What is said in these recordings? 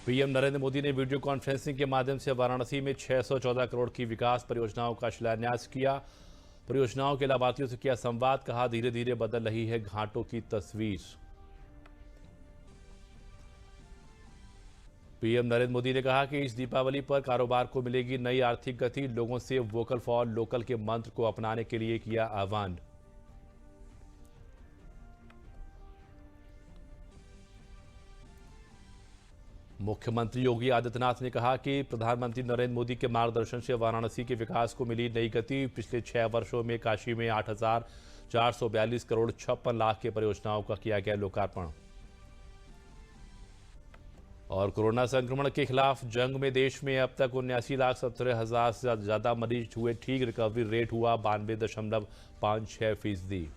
PM Narendra Modi ने video conferencing के माध्यम से वाराणसी में 614 करोड़ की विकास परियोजनाओं का शिलान्यास किया। परियोजनाओं के लाभार्थियों से किया संवाद, कहा धीरे धीरे बदल रही है घाटों की तस्वीर। पीएम नरेंद्र मोदी ने कहा कि इस दीपावली पर कारोबार को मिलेगी नई आर्थिक गति। लोगों से वोकल फॉर लोकल के मंत्र को अपनाने के लिए किया आह्वान। मुख्यमंत्री योगी आदित्यनाथ ने कहा कि प्रधानमंत्री नरेंद्र मोदी के मार्गदर्शन से वाराणसी के विकास को मिली नई गति। पिछले 6 वर्षों में काशी में 8,442 करोड़ 56 लाख की परियोजनाओं का किया गया लोकार्पण। और कोरोना संक्रमण के खिलाफ जंग में देश में अब तक 79,70,000 से ज्यादा मरीज हुए ठीक। रिकवरी रेट हुआ 92.56%।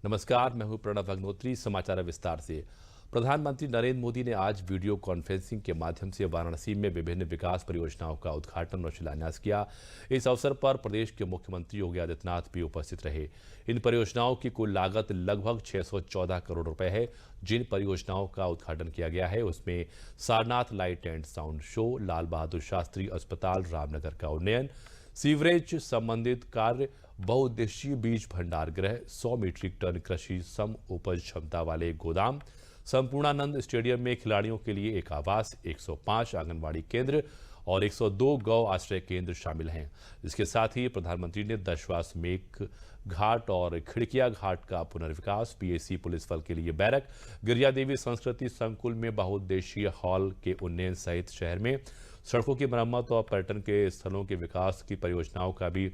नमस्कार, मैं हूं प्रणव अग्नोत्री। समाचार विस्तार से। प्रधानमंत्री नरेंद्र मोदी ने आज वीडियो कॉन्फ्रेंसिंग के माध्यम से वाराणसी में विभिन्न विकास परियोजनाओं का उद्घाटन और शिलान्यास किया। इस अवसर पर प्रदेश के मुख्यमंत्री योगी आदित्यनाथ भी उपस्थित रहे। इन परियोजनाओं की कुल लागत लगभग 614 करोड़ रुपए है। जिन परियोजनाओं का उद्घाटन किया गया है उसमें Sarnath light and sound show, Lal Bahadur Shastri अस्पताल रामनगर का उन्नयन, सीवरेज संबंधित कार्य, बहुउद्देशीय बीज भंडार गृह, 100 मीट्रिक टन कृषि सम उपज क्षमता वाले गोदाम, संपूर्णानंद स्टेडियम में खिलाड़ियों के लिए एक आवास, 105 आंगनबाड़ी केंद्र और 102 गौ आश्रय केंद्र शामिल हैं। इसके साथ ही प्रधानमंत्री ने दशवास मेक घाट और खिड़किया घाट का पुनर्विकास, पीएसी पुलिस बल के लिए बैरक, गिरिजा देवी संस्कृति संकुल में बहुउद्देशीय हॉल के उन्नयन सहित शहर में सड़कों की मरम्मत और पर्यटन के स्थलों के विकास की परियोजनाओं का भी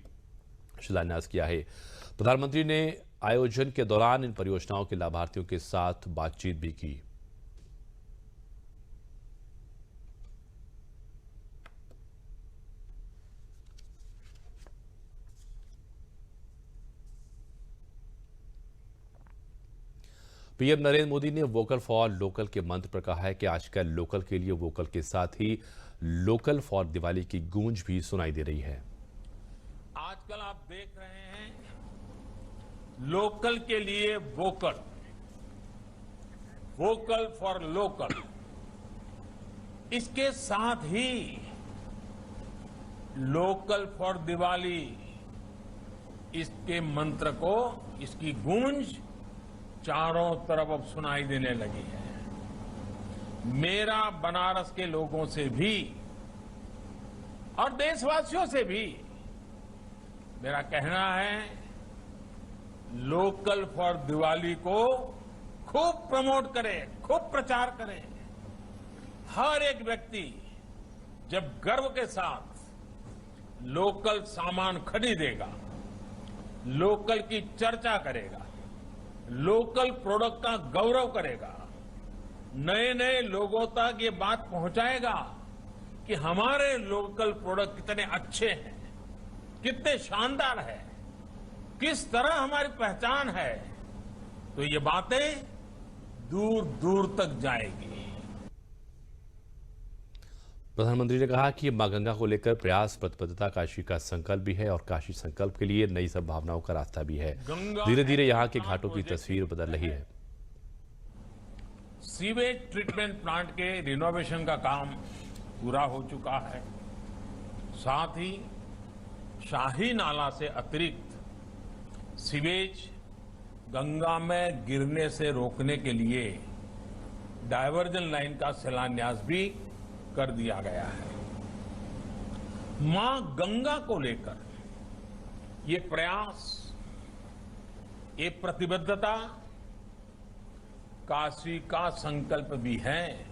शिलान्यास किया है। प्रधानमंत्री ने आयोजन के दौरान इन परियोजनाओं के लाभार्थियों के साथ बातचीत भी की। पीएम नरेंद्र मोदी ने वोकल फॉर लोकल के मंत्र पर कहा है कि आजकल लोकल के लिए वोकल के साथ ही लोकल फॉर दिवाली की गूंज भी सुनाई दे रही है। आजकल आप देख रहे हैं लोकल के लिए वोकल, वोकल फॉर लोकल। इसके साथ ही लोकल फॉर दिवाली, इसके मंत्र को, इसकी गूंज चारों तरफ अब सुनाई देने लगी है। मेरा बनारस के लोगों से भी और देशवासियों से भी मेरा कहना है, लोकल फॉर दिवाली को खूब प्रमोट करें, खूब प्रचार करें। हर एक व्यक्ति जब गर्व के साथ लोकल सामान खरीदेगा, लोकल की चर्चा करेगा, लोकल प्रोडक्ट का गौरव करेगा, नए नए लोगों तक ये बात पहुंचाएगा कि हमारे लोकल प्रोडक्ट कितने अच्छे हैं, कितने शानदार है, किस तरह हमारी पहचान है, तो ये बातें दूर दूर तक जाएगी। प्रधानमंत्री ने कहा कि मां गंगा को लेकर प्रयास, प्रतिबद्धता काशी का संकल्प भी है और काशी संकल्प के लिए नई संभावनाओं का रास्ता भी है। धीरे धीरे यहाँ के घाटों की तस्वीर बदल रही है। सीवेज ट्रीटमेंट प्लांट के रिनोवेशन का काम पूरा हो चुका है। साथ ही शाही नाला से अतिरिक्त सीवेज गंगा में गिरने से रोकने के लिए डायवर्जन लाइन का शिलान्यास भी कर दिया गया है। मां गंगा को लेकर ये प्रयास, ये प्रतिबद्धता काशी का संकल्प भी है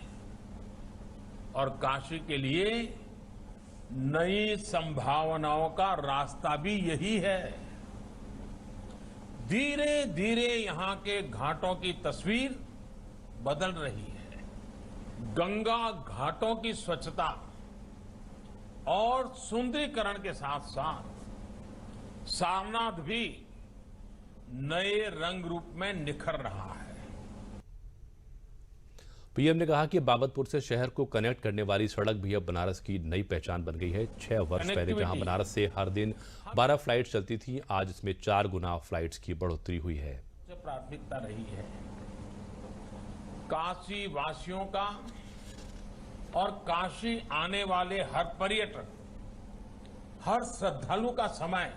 और काशी के लिए नई संभावनाओं का रास्ता भी यही है। धीरे धीरे यहां के घाटों की तस्वीर बदल रही है। गंगा घाटों की स्वच्छता और सुंदरीकरण के साथ साथ सारनाथ भी नए रंग रूप में निखर रहा है। पीएम ने कहा कि बाबतपुर से शहर को कनेक्ट करने वाली सड़क भी अब बनारस की नई पहचान बन गई है। 6 वर्ष पहले जहां बनारस से हर दिन 12 फ्लाइट चलती थी, आज इसमें 4 गुना फ्लाइट्स की बढ़ोतरी हुई है। प्राथमिकता रही है काशी वासियों का और काशी आने वाले हर पर्यटक, हर श्रद्धालु का समय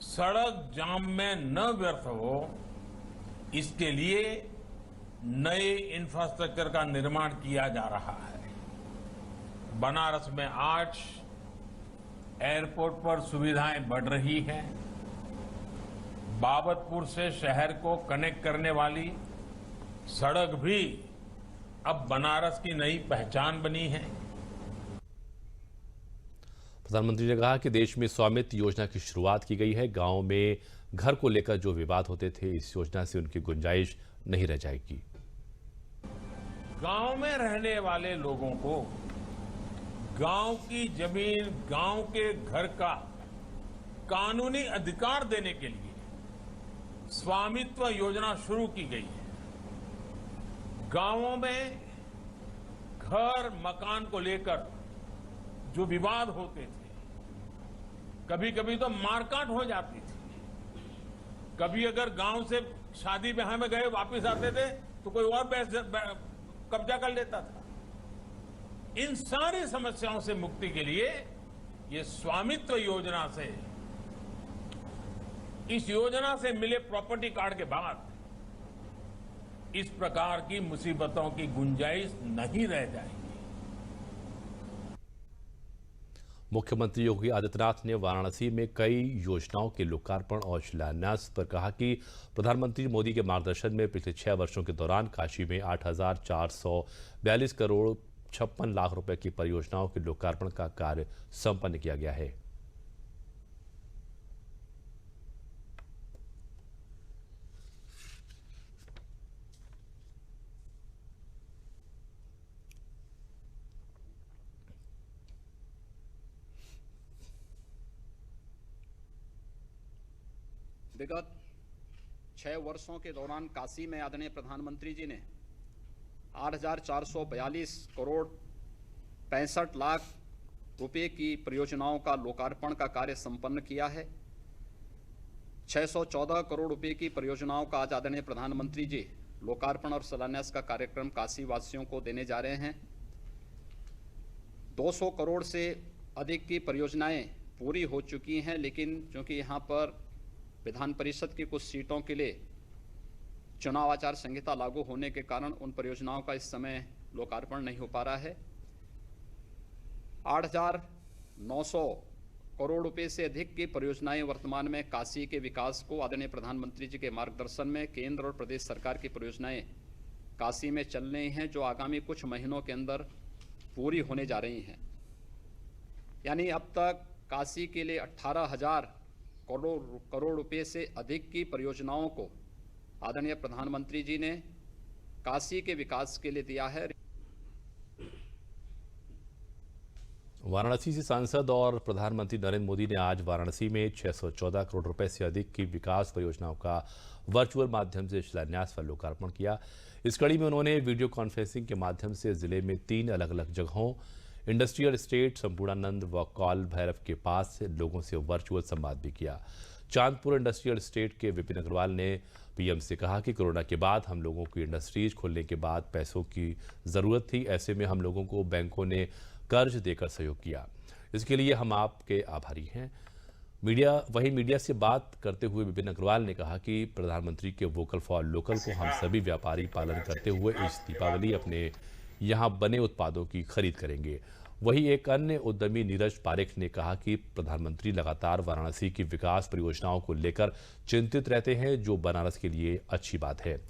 सड़क जाम में न व्यर्थ हो, इसके लिए नए इंफ्रास्ट्रक्चर का निर्माण किया जा रहा है। बनारस में आज एयरपोर्ट पर सुविधाएं बढ़ रही हैं। बाबतपुर से शहर को कनेक्ट करने वाली सड़क भी अब बनारस की नई पहचान बनी है। प्रधानमंत्री ने कहा कि देश में स्वामित्व योजना की शुरुआत की गई है। गांव में घर को लेकर जो विवाद होते थे, इस योजना से उनकी गुंजाइश नहीं रह जाएगी। गांव में रहने वाले लोगों को गांव की जमीन, गांव के घर का कानूनी अधिकार देने के लिए स्वामित्व योजना शुरू की गई है। गांवों में घर मकान को लेकर जो विवाद होते थे, कभी कभी तो मारकाट हो जाती थी। कभी अगर गांव से शादी ब्याह में गए वापस आते थे तो कोई और कब्जा कर लेता था। इन सारी समस्याओं से मुक्ति के लिए ये स्वामित्व योजना से, इस योजना से मिले प्रॉपर्टी कार्ड के बाद इस प्रकार की मुसीबतों की गुंजाइश नहीं रह जाएगी। मुख्यमंत्री योगी आदित्यनाथ ने वाराणसी में कई योजनाओं के लोकार्पण और शिलान्यास पर कहा कि प्रधानमंत्री मोदी के मार्गदर्शन में पिछले 6 वर्षों के दौरान काशी में 8,442 करोड़ 56 लाख रुपए की परियोजनाओं के लोकार्पण का कार्य संपन्न किया गया है। विगत 6 वर्षों के दौरान काशी में आदरणीय प्रधानमंत्री जी ने 8,442 करोड़ 65 लाख रुपए की परियोजनाओं का लोकार्पण का कार्य संपन्न किया है। 614 करोड़ रुपए की परियोजनाओं का आज आदरणीय प्रधानमंत्री जी लोकार्पण और शिलान्यास का कार्यक्रम काशी वासियों को देने जा रहे हैं। 200 करोड़ से अधिक की परियोजनाएं पूरी हो चुकी हैं, लेकिन चूंकि यहाँ पर विधान परिषद की कुछ सीटों के लिए चुनाव आचार संहिता लागू होने के कारण उन परियोजनाओं का इस समय लोकार्पण नहीं हो पा रहा है। 8,900 करोड़ रुपए से अधिक की परियोजनाएं वर्तमान में काशी के विकास को आदरणीय प्रधानमंत्री जी के मार्गदर्शन में केंद्र और प्रदेश सरकार की परियोजनाएं काशी में चल रही हैं, जो आगामी कुछ महीनों के अंदर पूरी होने जा रही हैं। यानी अब तक काशी के लिए 18,000 करोड़ रुपए से अधिक की परियोजनाओं को आदरणीय प्रधानमंत्री जी ने काशी के विकास के लिए दिया है। वाराणसी से सांसद और प्रधानमंत्री नरेंद्र मोदी ने आज वाराणसी में 614 करोड़ रुपए से अधिक की विकास परियोजनाओं का वर्चुअल माध्यम से शिलान्यास व लोकार्पण किया। इस कड़ी में उन्होंने वीडियो कॉन्फ्रेंसिंग के माध्यम से जिले में 3 अलग अलग जगहों इंडस्ट्रियल एस्टेट, संपूर्णानंद व कौल भैरव के पास लोगों से वर्चुअल संवाद भी किया। चांदपुर इंडस्ट्रियल एस्टेट के विपिन अग्रवाल ने पीएम से कहा कि कोरोना के बाद हम लोगों की इंडस्ट्रीज खोलने के बाद पैसों की जरूरत थी, ऐसे में हम लोगों को बैंकों ने कर्ज देकर सहयोग किया। इसके लिए हम आपके आभारी हैं। मीडिया से बात करते हुए विपिन अग्रवाल ने कहा कि प्रधानमंत्री के वोकल फॉर लोकल को हम सभी व्यापारी पालन करते हुए इस दीपावली अपने यहाँ बने उत्पादों की खरीद करेंगे। वहीं एक अन्य उद्यमी नीरज पारेख ने कहा कि प्रधानमंत्री लगातार वाराणसी की विकास परियोजनाओं को लेकर चिंतित रहते हैं, जो बनारस के लिए अच्छी बात है।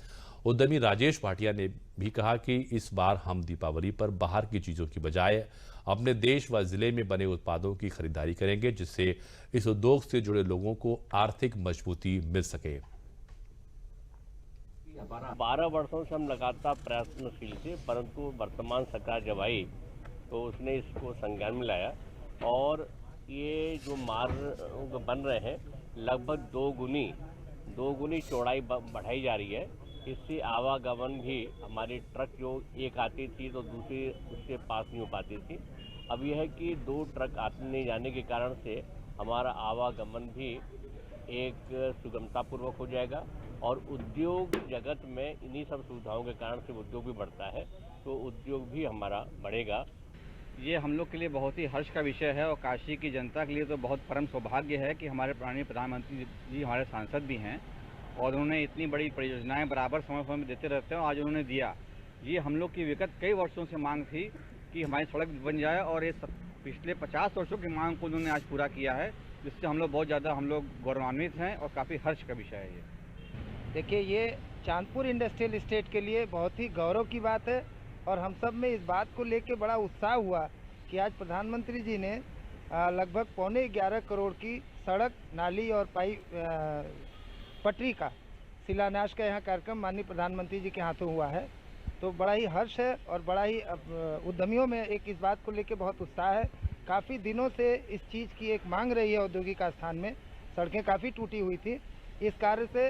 उद्यमी राजेश भाटिया ने भी कहा कि इस बार हम दीपावली पर बाहर की चीजों की बजाय अपने देश व जिले में बने उत्पादों की खरीदारी करेंगे, जिससे इस उद्योग से जुड़े लोगों को आर्थिक मजबूती मिल सके। 12 वर्षों से हम लगातार प्रयत्नशील थे, परंतु वर्तमान सरकार जब आई तो उसने इसको संज्ञान में लाया और ये जो मार्ग बन रहे हैं लगभग दो गुनी चौड़ाई बढ़ाई जा रही है इससे आवागमन भी हमारी ट्रक जो एक आती थी तो दूसरी उससे पास नहीं हो पाती थी। अब यह है कि 2 ट्रक आने जाने के कारण से हमारा आवागमन भी एक सुगमतापूर्वक हो जाएगा और उद्योग जगत में इन्हीं सब सुविधाओं के कारण से उद्योग भी बढ़ता है, तो उद्योग भी हमारा बढ़ेगा। ये हम लोग के लिए बहुत ही हर्ष का विषय है और काशी की जनता के लिए तो बहुत परम सौभाग्य है कि हमारे माननीय प्रधानमंत्री जी हमारे सांसद भी हैं और उन्होंने इतनी बड़ी परियोजनाएं बराबर समय समय में देते रहते हैं और आज उन्होंने दिया। ये हम लोग की विगत कई वर्षों से मांग थी कि हमारी सड़क बन जाए और ये पिछले 50 वर्षों की मांग को उन्होंने आज पूरा किया है, जिससे हम लोग बहुत ज़्यादा गौरवान्वित हैं और काफ़ी हर्ष का विषय है ये। देखिए, ये चांदपुर इंडस्ट्रियल एस्टेट के लिए बहुत ही गौरव की बात है और हम सब में इस बात को लेकर बड़ा उत्साह हुआ कि आज प्रधानमंत्री जी ने लगभग 11.25 करोड़ की सड़क, नाली और पटरी का शिलान्यास का यहाँ कार्यक्रम माननीय प्रधानमंत्री जी के हाथों हुआ है। तो बड़ा ही हर्ष है और बड़ा ही उद्यमियों में एक इस बात को लेकर बहुत उत्साह है। काफ़ी दिनों से इस चीज़ की एक मांग रही है औद्योगिक आस्थान में, सड़कें काफ़ी टूटी हुई थी। इस कार्य से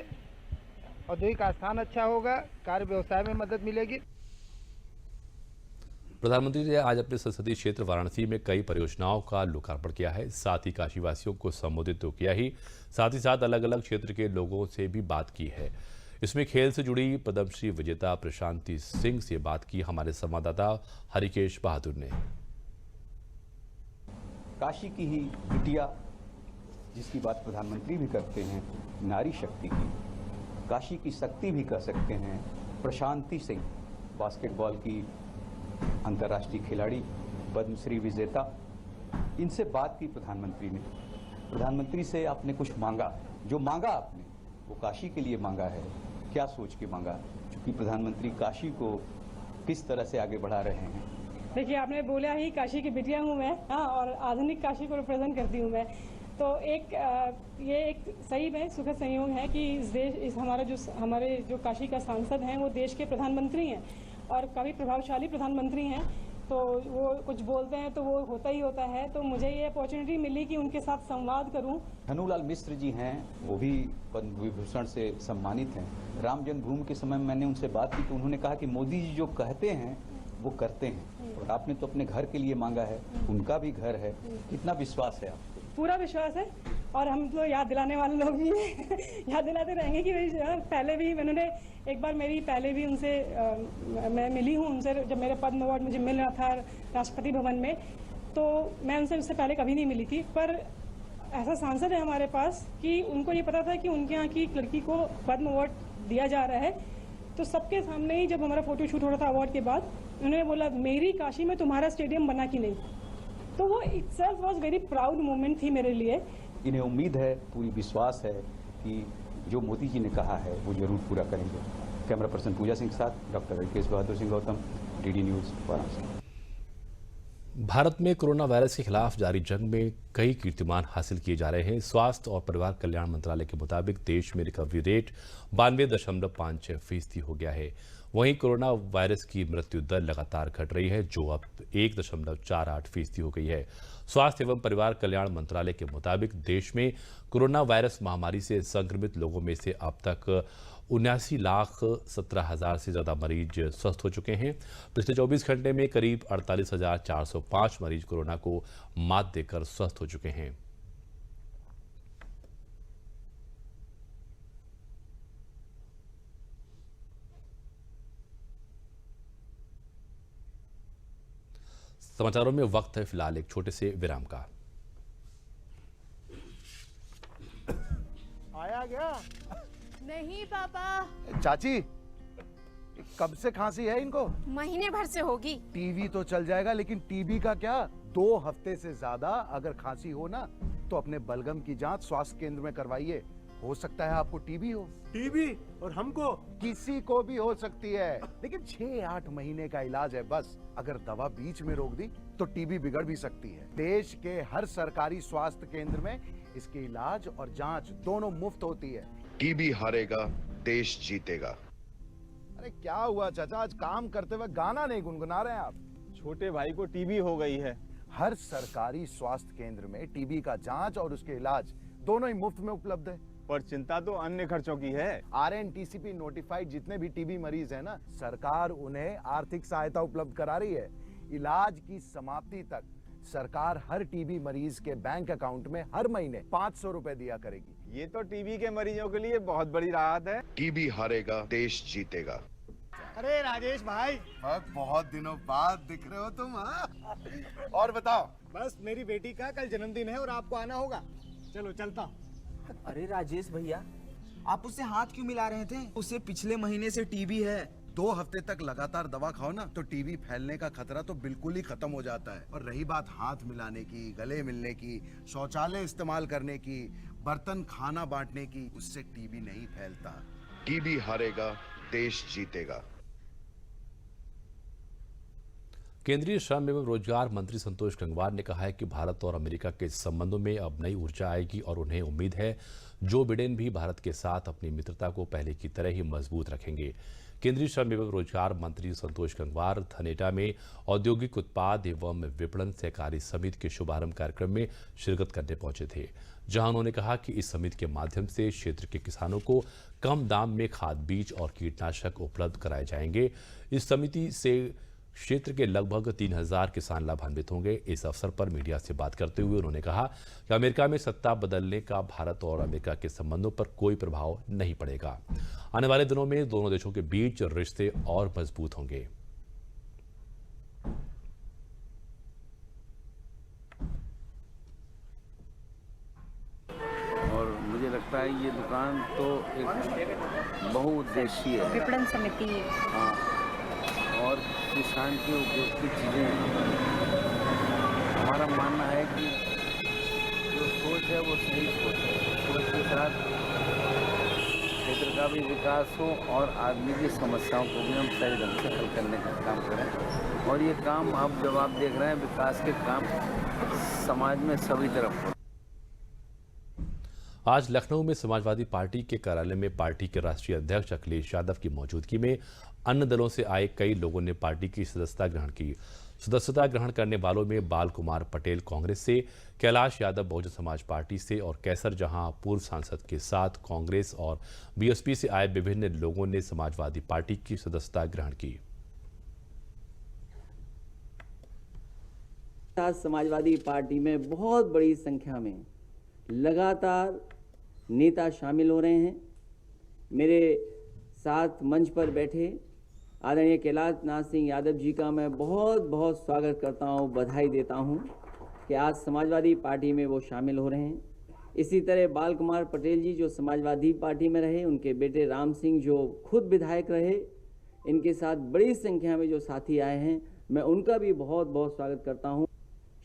औद्योगिक आस्थान अच्छा होगा, कार्य व्यवसाय में मदद मिलेगी। प्रधानमंत्री ने आज अपने संसदीय क्षेत्र वाराणसी में कई परियोजनाओं का लोकार्पण किया है। साथ ही काशीवासियों को संबोधित तो किया ही, साथ ही साथ अलग अलग क्षेत्र के लोगों से भी बात की है। इसमें खेल से जुड़ी पद्मश्री विजेता प्रशांति सिंह से बात की हमारे संवाददाता हरिकेश बहादुर ने। काशी की ही बिटिया, जिसकी बात प्रधानमंत्री भी करते हैं, नारी शक्ति की, काशी की शक्ति भी कह सकते हैं, प्रशांति सिंह, बास्केटबॉल की अंतर्राष्ट्रीय खिलाड़ी, पद्मश्री विजेता, इनसे बात की प्रधानमंत्री ने। प्रधानमंत्री से आपने कुछ मांगा, जो मांगा आपने वो काशी के लिए मांगा है, क्या सोच के मांगा? क्योंकि प्रधानमंत्री काशी को किस तरह से आगे बढ़ा रहे हैं। देखिए, आपने बोला ही काशी की बिटिया हूँ मैं, हाँ, और आधुनिक काशी को रिप्रेजेंट करती हूँ मैं। तो ये एक सही में सुखद संयोग है कि हमारे जो काशी का सांसद हैं वो देश के प्रधानमंत्री हैं और काफ़ी प्रभावशाली प्रधानमंत्री हैं। तो वो कुछ बोलते हैं तो वो होता ही होता है। तो मुझे ये अपॉर्चुनिटी मिली कि उनके साथ संवाद करूं। धनुलाल मिश्र जी हैं, वो भी पद्म विभूषण से सम्मानित हैं। राम जन्मभूमि के समय मैंने उनसे बात की तो उन्होंने कहा कि मोदी जी जो कहते हैं वो करते हैं, और आपने तो अपने घर के लिए मांगा है, उनका भी घर है। कितना विश्वास है आपको? पूरा विश्वास है, और हम तो याद दिलाने वाले लोग भी हैं। याद दिलाते रहेंगे कि पहले भी उन्होंने एक बार पहले भी उनसे मैं मिली हूँ उनसे, जब मेरे पद्म अवार्ड मुझे मिल रहा था राष्ट्रपति भवन में, तो मैं उनसे उससे पहले कभी नहीं मिली थी। पर ऐसा सांसद है हमारे पास कि उनको ये पता था कि उनके यहाँ की लड़की को पद्म अवार्ड दिया जा रहा है। तो सबके सामने ही जब हमारा फोटो शूट हो रहा था अवार्ड के बाद, उन्होंने बोला मेरी काशी में तुम्हारा स्टेडियम बना कि नहीं। तो वो itself was very proud moment थी मेरे लिए। इन्हें उम्मीद है, पूरी विश्वास है कि जो मोदी जी ने कहा है वो जरूर पूरा करेंगे। कैमरा पर्सन पूजा सिंह के साथ doctor Harikesh Bahadur Singh Gautam, DD news Varanasi. Bharat में कोरोना वायरस के खिलाफ जारी जंग में कई कीर्तिमान हासिल किए जा रहे हैं। स्वास्थ्य और परिवार कल्याण मंत्रालय के मुताबिक देश में रिकवरी रेट 92.56% हो गया है। वहीं कोरोना वायरस की मृत्यु दर लगातार घट रही है, जो अब 1.48% हो गई है। स्वास्थ्य एवं परिवार कल्याण मंत्रालय के मुताबिक देश में कोरोना वायरस महामारी से संक्रमित लोगों में से अब तक 79,17,000 से ज्यादा मरीज स्वस्थ हो चुके हैं। पिछले 24 घंटे में करीब 48,405 मरीज कोरोना को मात देकर स्वस्थ हो चुके हैं। समाचारों में वक्त है फिलहाल एक छोटे से विराम का। आया गया? नहीं पापा। चाची, कब से खांसी है इनको? महीने भर से होगी। टीवी तो चल जाएगा, लेकिन टीबी का क्या? 2 हफ्ते से ज्यादा अगर खांसी हो ना, तो अपने बलगम की जांच स्वास्थ्य केंद्र में करवाइए। हो सकता है आपको टीबी हो। टीबी? और हमको? किसी को भी हो सकती है, लेकिन 6-8 महीने का इलाज है बस। अगर दवा बीच में रोक दी तो टीबी बिगड़ भी सकती है। देश के हर सरकारी स्वास्थ्य केंद्र में इसके इलाज और जांच दोनों मुफ्त होती है। टीबी हारेगा, देश जीतेगा। अरे क्या हुआ चाचा, आज काम करते हुए गाना नहीं गुनगुना रहे हैं आप? छोटे भाई को टीबी हो गई है। हर सरकारी स्वास्थ्य केंद्र में टीबी का जांच और उसके इलाज दोनों ही मुफ्त में उपलब्ध है। पर चिंता तो अन्य खर्चों की है। RNTCP नोटिफाइड जितने भी टीबी मरीज हैं ना, सरकार उन्हें आर्थिक सहायता उपलब्ध करा रही है। इलाज की समाप्ति तक सरकार हर टीबी मरीज के बैंक अकाउंट में हर महीने 500 रुपए दिया करेगी। ये तो टीबी के मरीजों के लिए बहुत बड़ी राहत है। टीबी हारेगा, देश जीतेगा। अरे राजेश भाई, बहुत दिनों बाद दिख रहे हो तुम। हाँ? और बताओ। बस मेरी बेटी का कल जन्मदिन है और आपको आना होगा। चलो चलता हूँ। अरे राजेश भैया, आप उससे हाथ क्यों मिला रहे थे? उसे पिछले महीने से टीबी है। 2 हफ्ते तक लगातार दवा खाओ ना तो टीबी फैलने का खतरा तो बिल्कुल ही खत्म हो जाता है। और रही बात हाथ मिलाने की, गले मिलने की, शौचालय इस्तेमाल करने की, बर्तन खाना बांटने की, उससे टीबी नहीं फैलता। टीबी हारेगा, देश जीतेगा। केंद्रीय श्रम एवं रोजगार मंत्री संतोष गंगवार ने कहा है कि भारत और अमेरिका के संबंधों में अब नई ऊर्जा आएगी और उन्हें उम्मीद है जो बिडेन भी भारत के साथ अपनी मित्रता को पहले की तरह ही मजबूत रखेंगे। केंद्रीय श्रम एवं रोजगार मंत्री संतोष गंगवार धनेटा में औद्योगिक उत्पाद एवं विपणन सहकारी समिति के शुभारंभ कार्यक्रम में शिरकत करने पहुंचे थे, जहां उन्होंने कहा कि इस समिति के माध्यम से क्षेत्र के किसानों को कम दाम में खाद, बीज और कीटनाशक उपलब्ध कराए जाएंगे। इस समिति से क्षेत्र के लगभग 3000 किसान लाभान्वित होंगे। इस अवसर पर मीडिया से बात करते हुए उन्होंने कहा कि अमेरिका में सत्ता बदलने का भारत और अमेरिका के संबंधों पर कोई प्रभाव नहीं पड़ेगा। आने वाले दिनों में दोनों देशों के बीच रिश्ते और मजबूत होंगे। और मुझे लगता है ये दुकान तो एक बहुउद्देशीय है। विपणन समिति। हाँ, और किसान के उपयोग की चीज़ें हैं। हमारा मानना है कि जो सोच है वो सही सोच है। सोच के साथ क्षेत्र का भी विकास हो और आदमी की समस्याओं को भी हम सही ढंग से हल करने का काम करें। और ये काम अब जब आप देख रहे हैं, विकास के काम समाज में सभी तरफ हो। आज लखनऊ में समाजवादी पार्टी के कार्यालय में पार्टी के राष्ट्रीय अध्यक्ष अखिलेश यादव की मौजूदगी में अन्य दलों से आए कई लोगों ने पार्टी की सदस्यता ग्रहण की। सदस्यता ग्रहण करने वालों में बाल कुमार पटेल कांग्रेस से, कैलाश यादव बहुजन समाज पार्टी से और कैसर जहां पूर्व सांसद के साथ कांग्रेस और बीएसपी से आए विभिन्न लोगों ने समाजवादी पार्टी की सदस्यता ग्रहण की। समाजवादी पार्टी में बहुत बड़ी संख्या में लगातार नेता शामिल हो रहे हैं। मेरे साथ मंच पर बैठे आदरणीय कैलाश नाथ सिंह यादव जी का मैं बहुत बहुत स्वागत करता हूं, बधाई देता हूं कि आज समाजवादी पार्टी में वो शामिल हो रहे हैं। इसी तरह बाल कुमार पटेल जी जो समाजवादी पार्टी में रहे, उनके बेटे राम सिंह जो खुद विधायक रहे, इनके साथ बड़ी संख्या में जो साथी आए हैं, मैं उनका भी बहुत बहुत स्वागत करता हूं।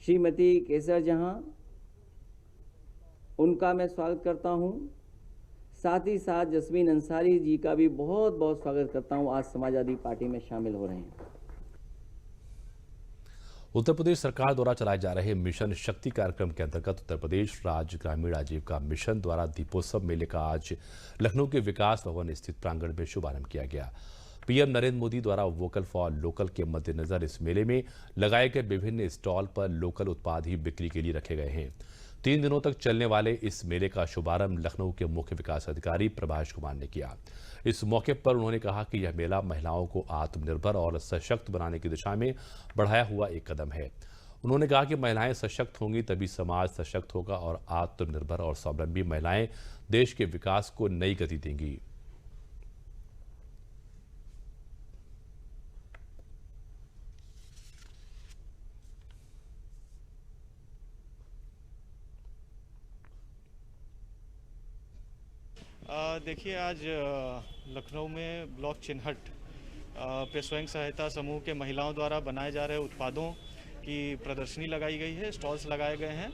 श्रीमती कैसर जहां, उनका मैं स्वागत करता हूं। साथ ही साथ जस्मीन अंसारी जी का भी बहुत बहुत स्वागत करता हूं, आज समाजवादी पार्टी में शामिल हो रहे हैं। उत्तर प्रदेश सरकार द्वारा चलाए जा रहे मिशन शक्ति कार्यक्रम के अंतर्गत उत्तर प्रदेश राज्य ग्रामीण आजीविका मिशन द्वारा दीपोत्सव मेले का आज लखनऊ के विकास भवन स्थित प्रांगण में शुभारंभ किया गया। पीएम नरेंद्र मोदी द्वारा वोकल फॉर लोकल के मद्देनजर इस मेले में लगाए गए विभिन्न स्टॉल पर लोकल उत्पाद ही बिक्री के लिए रखे गए हैं। 3 दिनों तक चलने वाले इस मेले का शुभारंभ लखनऊ के मुख्य विकास अधिकारी प्रभाष कुमार ने किया। इस मौके पर उन्होंने कहा कि यह मेला महिलाओं को आत्मनिर्भर और सशक्त बनाने की दिशा में बढ़ाया हुआ एक कदम है। उन्होंने कहा कि महिलाएं सशक्त होंगी तभी समाज सशक्त होगा और आत्मनिर्भर और स्वावलंबी महिलाएं देश के विकास को नई गति देंगी। देखिए, आज लखनऊ में ब्लॉक चिन्हट पे स्वयं सहायता समूह के महिलाओं द्वारा बनाए जा रहे उत्पादों की प्रदर्शनी लगाई गई है, स्टॉल्स लगाए गए हैं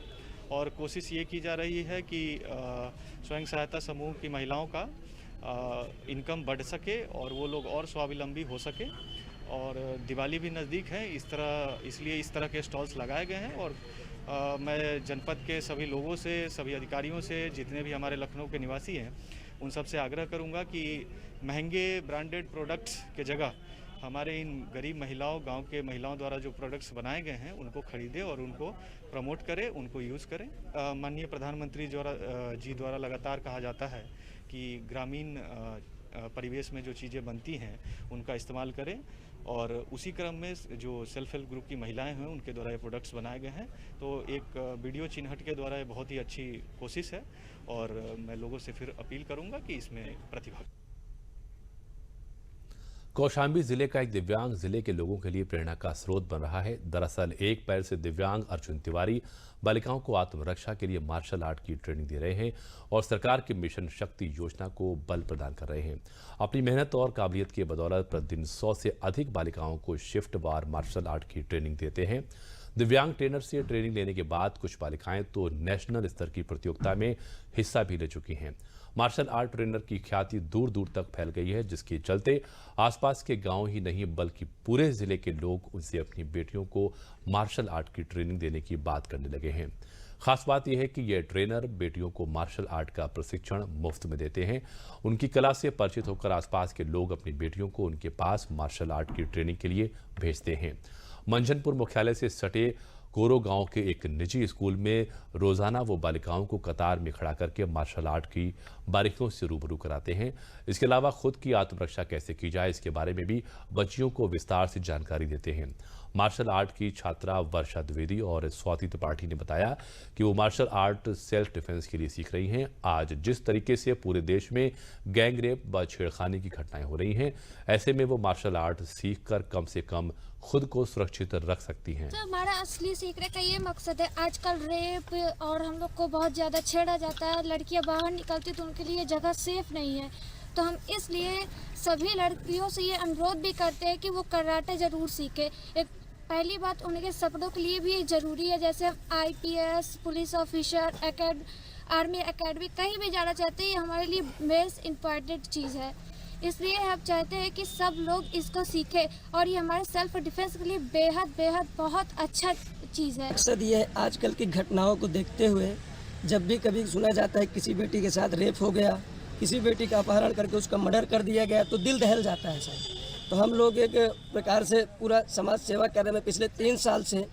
और कोशिश ये की जा रही है कि स्वयं सहायता समूह की महिलाओं का इनकम बढ़ सके और वो लोग और स्वावलंबी हो सके। और दिवाली भी नज़दीक है, इसलिए इस तरह के स्टॉल्स लगाए गए हैं। और मैं जनपद के सभी लोगों से, सभी अधिकारियों से, जितने भी हमारे लखनऊ के निवासी हैं, उन सब से आग्रह करूंगा कि महंगे ब्रांडेड प्रोडक्ट्स के जगह हमारे इन गरीब महिलाओं, गांव के महिलाओं द्वारा जो प्रोडक्ट्स बनाए गए हैं उनको खरीदे और उनको प्रमोट करें, उनको यूज़ करें। माननीय प्रधानमंत्री जी द्वारा लगातार कहा जाता है कि ग्रामीण परिवेश में जो चीज़ें बनती हैं उनका इस्तेमाल करें, और उसी क्रम में जो सेल्फ हेल्प ग्रुप की महिलाएं हैं उनके द्वारा ये प्रोडक्ट्स बनाए गए हैं। तो एक वीडियो चिन्हट के द्वारा ये बहुत ही अच्छी कोशिश है, और मैं लोगों से फिर अपील करूंगा कि इसमें प्रतिभाग। कौशाम्बी जिले का एक दिव्यांग जिले के लोगों के लिए प्रेरणा का स्रोत बन रहा है। दरअसल एक पैर से दिव्यांग अर्जुन तिवारी बालिकाओं को आत्मरक्षा के लिए मार्शल आर्ट की ट्रेनिंग दे रहे हैं और सरकार की मिशन शक्ति योजना को बल प्रदान कर रहे हैं। अपनी मेहनत और काबिलियत की बदौलत प्रतिदिन 100 से अधिक बालिकाओं को शिफ्ट वार मार्शल आर्ट की ट्रेनिंग देते हैं। दिव्यांग ट्रेनर से ट्रेनिंग लेने के बाद कुछ बालिकाएं तो नेशनल स्तर की प्रतियोगिता में हिस्सा भी ले चुकी हैं। मार्शल आर्ट ट्रेनर की ख्याति दूर दूर तक फैल गई है, जिसके चलते आसपास के गांव ही नहीं बल्कि पूरे जिले के लोग उनसे अपनी बेटियों को मार्शल आर्ट की ट्रेनिंग देने की बात करने लगे हैं। खास बात यह है कि ये ट्रेनर बेटियों को मार्शल आर्ट का प्रशिक्षण मुफ्त में देते हैं। उनकी कला से परिचित होकर आसपास के लोग अपनी बेटियों को उनके पास मार्शल आर्ट की ट्रेनिंग के लिए भेजते हैं। मंझनपुर मुख्यालय से सटे कोरो गांव के एक निजी स्कूल में रोजाना वो बालिकाओं को कतार में खड़ा करके मार्शल आर्ट की बारीकियों से रूबरू कराते हैं। इसके अलावा खुद की आत्मरक्षा कैसे की जाए इसके बारे में भी बच्चियों को विस्तार से जानकारी देते हैं। मार्शल आर्ट की छात्रा वर्षा द्विवेदी और स्वाति त्रिपाठी ने बताया कि वो मार्शल आर्ट सेल्फ डिफेंस के लिए सीख रही हैं। आज जिस तरीके से पूरे देश में गैंग रेप व छेड़खानी की घटनाएं हो रही हैं, ऐसे में वो मार्शल आर्ट सीखकर कम से कम खुद को सुरक्षित रख सकती हैं। तो हमारा असली सीखने का ये मकसद है। आजकल रेप और हम लोग को बहुत ज़्यादा छेड़ा जाता है। लड़कियां बाहर निकलती तो उनके लिए जगह सेफ नहीं है, तो हम इसलिए सभी लड़कियों से ये अनुरोध भी करते हैं कि वो कराटे ज़रूर सीखें। एक पहली बात उनके सपनों के लिए भी ज़रूरी है, जैसे हम IPS, police officer, army academy कहीं भी जाना चाहते हैं, ये हमारे लिए बेस्ट इम्पॉर्टेंट चीज़ है। इसलिए हम चाहते हैं कि सब लोग इसको सीखें और ये हमारे सेल्फ डिफेंस के लिए बेहद बहुत अच्छा चीज़ है। मकसद ये है, आजकल की घटनाओं को देखते हुए जब भी कभी सुना जाता है किसी बेटी के साथ रेप हो गया, किसी बेटी का अपहरण करके उसका मर्डर कर दिया गया, तो दिल दहल जाता है सर। तो हम लोग एक प्रकार से पूरा समाज सेवा कर रहे हैं। पिछले 3 साल से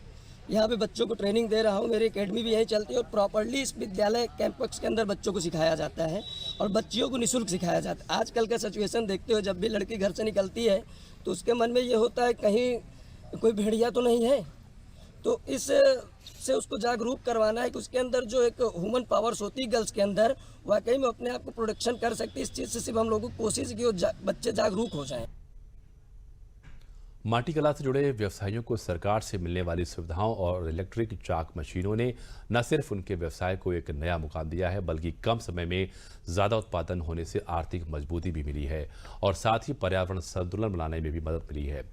यहाँ पे बच्चों को ट्रेनिंग दे रहा हूँ। मेरी एकेडमी भी यहीं चलती है और प्रॉपर्ली इस विद्यालय कैंपस के अंदर बच्चों को सिखाया जाता है और बच्चियों को निःशुल्क सिखाया जाता है। आजकल का सिचुएशन देखते हो, जब भी लड़की घर से निकलती है तो उसके मन में ये होता है कहीं कोई भेड़िया तो नहीं है। तो इस से उसको जागरूक करवाना है कि उसके अंदर जो एक ह्यूमन पावर्स होती है गर्ल्स के अंदर, वाकई में अपने आप को प्रोटेक्शन कर सकती है। इस चीज़ से सिर्फ हम लोगों को कोशिश की बच्चे जागरूक हो जाएँ। माटी कला से जुड़े व्यवसायियों को सरकार से मिलने वाली सुविधाओं और इलेक्ट्रिक चाक मशीनों ने न सिर्फ उनके व्यवसाय को एक नया मुकाम दिया है, बल्कि कम समय में ज़्यादा उत्पादन होने से आर्थिक मजबूती भी मिली है और साथ ही पर्यावरण संतुलन बनाने में भी मदद मिली है।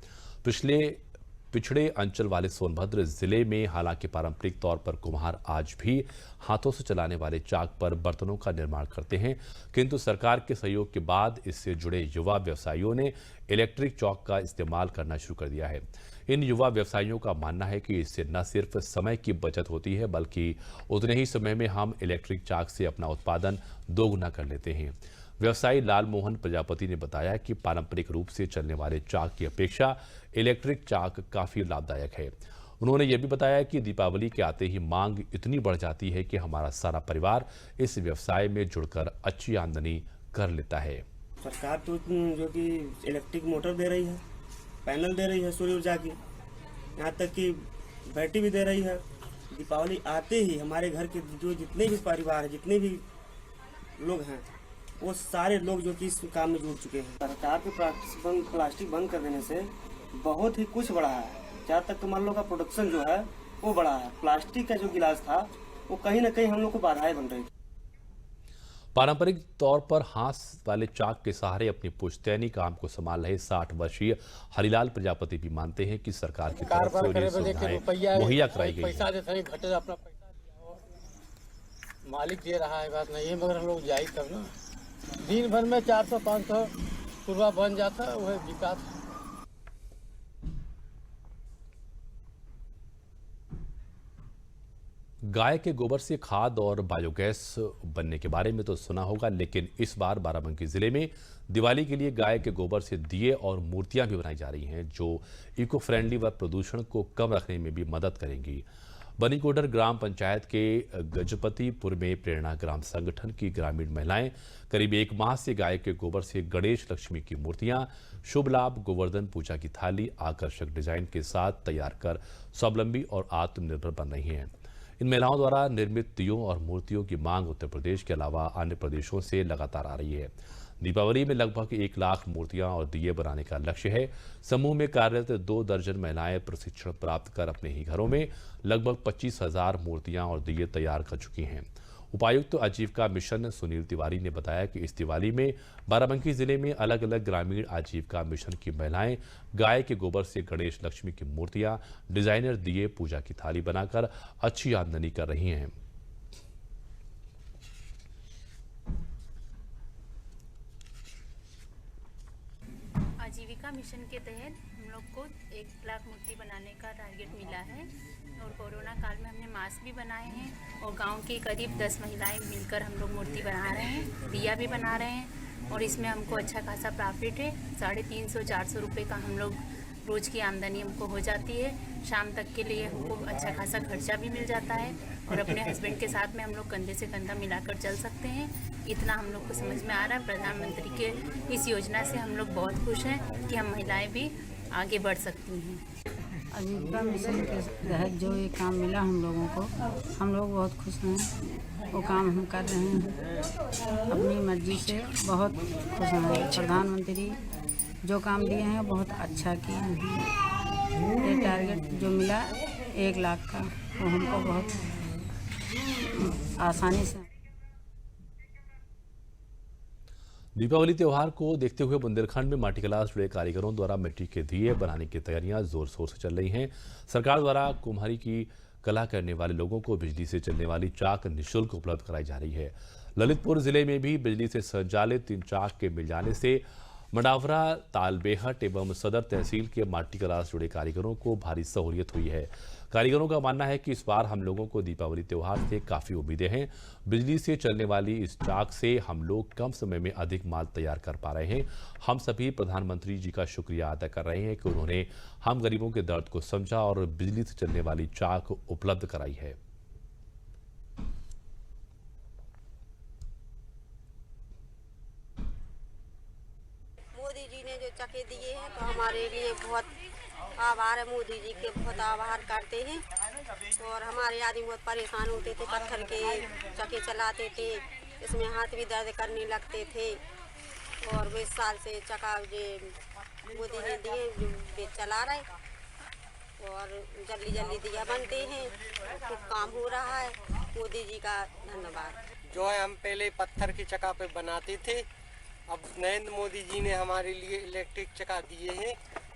पिछड़े अंचल वाले सोनभद्र जिले में हालांकि पारंपरिक तौर पर कुम्हार आज भी हाथों से चलाने वाले चाक पर बर्तनों का निर्माण करते हैं, किंतु सरकार के सहयोग के बाद इससे जुड़े युवा व्यवसायियों ने इलेक्ट्रिक चौक का इस्तेमाल करना शुरू कर दिया है। इन युवा व्यवसायियों का मानना है कि इससे न सिर्फ समय की बचत होती है, बल्कि उतने ही समय में हम इलेक्ट्रिक चाक से अपना उत्पादन दोगुना कर लेते हैं। व्यवसायी लाल मोहन प्रजापति ने बताया कि पारंपरिक रूप से चलने वाले चाक की अपेक्षा इलेक्ट्रिक चाक काफ़ी लाभदायक है। उन्होंने ये भी बताया कि दीपावली के आते ही मांग इतनी बढ़ जाती है कि हमारा सारा परिवार इस व्यवसाय में जुड़कर अच्छी आमदनी कर लेता है। सरकार तो जो कि इलेक्ट्रिक मोटर दे रही है, पैनल दे रही है सूर्य ऊर्जा की, यहाँ तक कि बैटरी भी दे रही है। दीपावली आते ही हमारे घर के जो जितने भी परिवार हैं, जितने भी लोग हैं, वो सारे लोग जो कि इस काम में जुड़ चुके हैं। सरकार के प्लास्टिक बंद कर देने से बहुत ही कुछ बढ़ा है। जहाँ तक तो मान लो का प्रोडक्शन जो है वो बढ़ा है। प्लास्टिक का जो गिलास था वो कहीं ना कहीं हम लोग को बाधाएं बन रही थी। पारंपरिक तौर पर हाथ वाले चाक के सहारे अपनी पुश्तैनी काम को संभाल रहे 60 वर्षीय हरिलाल प्रजापति भी मानते हैं कि सरकार की तरफ से उन्हें सुविधाएं मुहैया कराई गई हैं। मालिक दे रहा है, बात नहीं है, मगर हम लोग जाए तब ना। दिन भर में 400-500 पूर्वा बन जाता है, वह विकास। गाय के गोबर से खाद और बायोगैस बनने के बारे में तो सुना होगा, लेकिन इस बार बाराबंकी जिले में दिवाली के लिए गाय के गोबर से दिए और मूर्तियां भी बनाई जा रही हैं, जो इको फ्रेंडली व प्रदूषण को कम रखने में भी मदद करेंगी। बनीकोडर ग्राम पंचायत के गजपतिपुर में प्रेरणा ग्राम संगठन की ग्रामीण महिलाएं करीब 1 माह से गाय के गोबर से गणेश लक्ष्मी की मूर्तियां, शुभ लाभ, गोवर्धन पूजा की थाली आकर्षक डिजाइन के साथ तैयार कर स्वावलंबी और आत्मनिर्भर बन रही हैं। इन महिलाओं द्वारा निर्मित दियों और मूर्तियों की मांग उत्तर प्रदेश के अलावा अन्य प्रदेशों से लगातार आ रही है। दीपावली में लगभग 1 लाख मूर्तियां और दिए बनाने का लक्ष्य है। समूह में कार्यरत 2 दर्जन महिलाएं प्रशिक्षण प्राप्त कर अपने ही घरों में लगभग 25,000 मूर्तियां और दिए तैयार कर चुकी हैं। उपायुक्त आजीविका मिशन सुनील तिवारी ने बताया कि इस दिवाली में बाराबंकी जिले में अलग अलग ग्रामीण आजीविका मिशन की महिलाएं गाय के गोबर से गणेश लक्ष्मी की मूर्तियां, डिजाइनर दिए, पूजा की थाली बनाकर अच्छी आमदनी कर रही हैं। आजीविका मिशन के तहत हम लोग को 1 लाख मूर्ति बनाने का टारगेट मिला है और कोरोना काल में हमने मास्क भी बनाए हैं और गांव के करीब 10 महिलाएं मिलकर हम लोग मूर्ति बना रहे हैं, दिया भी बना रहे हैं और इसमें हमको अच्छा खासा प्रॉफिट है। 350-400 रुपये का हम लोग रोज़ की आमदनी हमको हो जाती है। शाम तक के लिए हमको अच्छा खासा खर्चा भी मिल जाता है और अपने हस्बैंड के साथ में हम लोग कंधे से कंधा मिलाकर चल सकते हैं। इतना हम लोग को समझ में आ रहा है। प्रधानमंत्री के इस योजना से हम लोग बहुत खुश हैं कि हम महिलाएं भी आगे बढ़ सकती हैं। आजीविका मिशन के तहत जो ये काम मिला हम लोगों को, हम लोग बहुत खुश हैं। वो काम हम कर रहे हैं अपनी मर्जी से, बहुत खुश हैं। प्रधानमंत्री जो काम दिए हैं बहुत अच्छा किए हैं। ये टारगेट जो मिला 1 लाख का, वो हमको बहुत आसानी से। दीपावली त्योहार को देखते हुए बुंदेलखंड में माटी कला से जुड़े कारीगरों द्वारा मिट्टी के दिए बनाने की तैयारियां जोर शोर से चल रही हैं। सरकार द्वारा कुम्हारी की कला करने वाले लोगों को बिजली से चलने वाली चाक निःशुल्क उपलब्ध कराई जा रही है। ललितपुर जिले में भी बिजली से संचालित 3 चाक के मिल जाने से मंडावरा, तालबेहट एवं सदर तहसील के माटी कला से जुड़े कारीगरों को भारी सहूलियत हुई है। कारीगरों का मानना है कि इस बार हम लोगों को दीपावली त्योहार से काफ़ी उम्मीदें हैं। बिजली से चलने वाली इस चाक से हम लोग कम समय में अधिक माल तैयार कर पा रहे हैं। हम सभी प्रधानमंत्री जी का शुक्रिया अदा कर रहे हैं कि उन्होंने हम गरीबों के दर्द को समझा और बिजली से चलने वाली चाक उपलब्ध कराई है। मोदी जी ने जो चके दिए हैं तो हमारे लिए बहुत आभार है। मोदी जी के बहुत आभार करते हैं। और हमारे आदमी बहुत परेशान होते थे, पत्थर के चके चलाते थे, इसमें हाथ भी दर्द करने लगते थे। और वो इस साल से चका जो मोदी ने दिए जो वे चला रहे और जल्दी जल्दी दिया बनते हैं, खूब काम हो रहा है। मोदी जी का धन्यवाद। जो है हम पहले पत्थर की चका पे बनाते थे, अब नरेंद्र मोदी जी ने हमारे लिए इलेक्ट्रिक चका दिए हैं,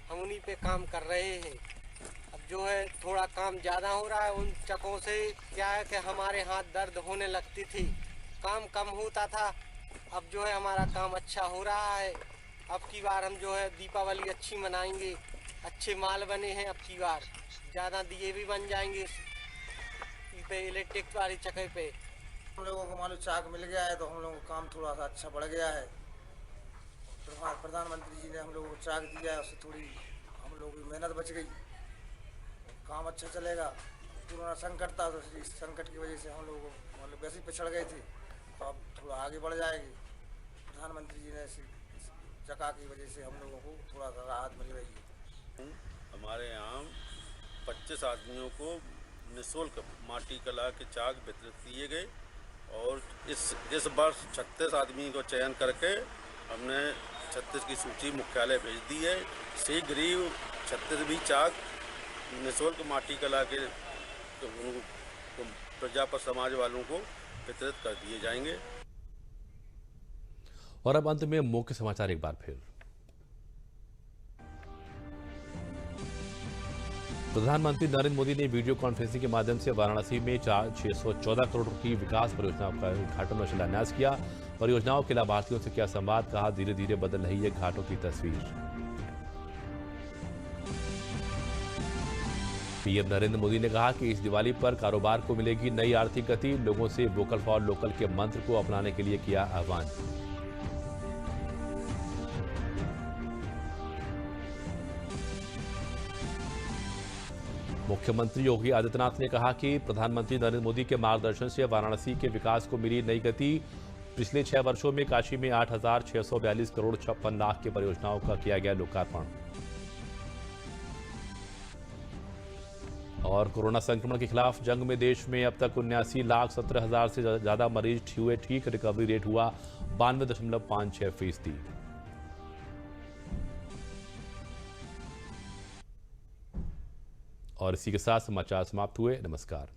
हम उन्हीं पे काम कर रहे हैं। अब जो है थोड़ा काम ज़्यादा हो रहा है। उन चकों से क्या है कि हमारे हाथ दर्द होने लगती थी, काम कम होता था। अब जो है हमारा काम अच्छा हो रहा है। अब की बार हम जो है दीपावली अच्छी मनाएंगे, अच्छे माल बने हैं। अब की बार ज़्यादा दिए भी बन जाएंगे पे इलेक्ट्रिक वाली चके पे। हम लोगों को मालूम चाक मिल गया है तो हम लोगों का काम थोड़ा सा अच्छा बढ़ गया है। प्रधानमंत्री जी ने हम लोगों को चाक दिया है, उससे थोड़ी हम लोगों की मेहनत बच गई, काम अच्छा चलेगा। कोरोना संकट था तो इस संकट की वजह से हम लोग मतलब वैसे ही पिछड़ गए थे, तो अब थोड़ा आगे बढ़ जाएगी। प्रधानमंत्री जी ने इस चका की वजह से हम लोगों को थोड़ा सा राहत मिल रही है। हमारे यहाँ 25 आदमियों को निःशुल्क माटी कला के चाक वितरित किए गए और इस वर्ष 36 आदमी को चयन करके हमने 36 की सूची मुख्यालय भेज दी है। शीघ्र ही 36 भी चाक निःशुल्क माटी कला के प्रजापत समाज वालों को वितरित कर दिए जाएंगे। और अब अंत में मुख्य समाचार एक बार फिर। प्रधानमंत्री नरेंद्र मोदी ने वीडियो कॉन्फ्रेंसिंग के माध्यम से वाराणसी में 614 करोड़ की विकास परियोजनाओं का उद्घाटन और शिलान्यास किया। परियोजनाओं के लाभार्थियों से किया संवाद, कहा धीरे धीरे बदल रही है घाटों की तस्वीर। पीएम नरेंद्र मोदी ने कहा कि इस दिवाली पर कारोबार को मिलेगी नई आर्थिक गति। लोगों से वोकल फॉर लोकल के मंत्र को अपनाने के लिए किया आह्वान। मुख्यमंत्री योगी आदित्यनाथ ने कहा कि प्रधानमंत्री नरेंद्र मोदी के मार्गदर्शन से वाराणसी के विकास को मिली नई गति। पिछले 6 वर्षों में काशी में 8,642 करोड़ 56 लाख की परियोजनाओं का किया गया लोकार्पण। और कोरोना संक्रमण के खिलाफ जंग में देश में अब तक 79,17,000 से ज्यादा मरीज हुए ठीक। रिकवरी रेट हुआ 92.56%। और इसी के साथ समाचार समाप्त हुए। नमस्कार।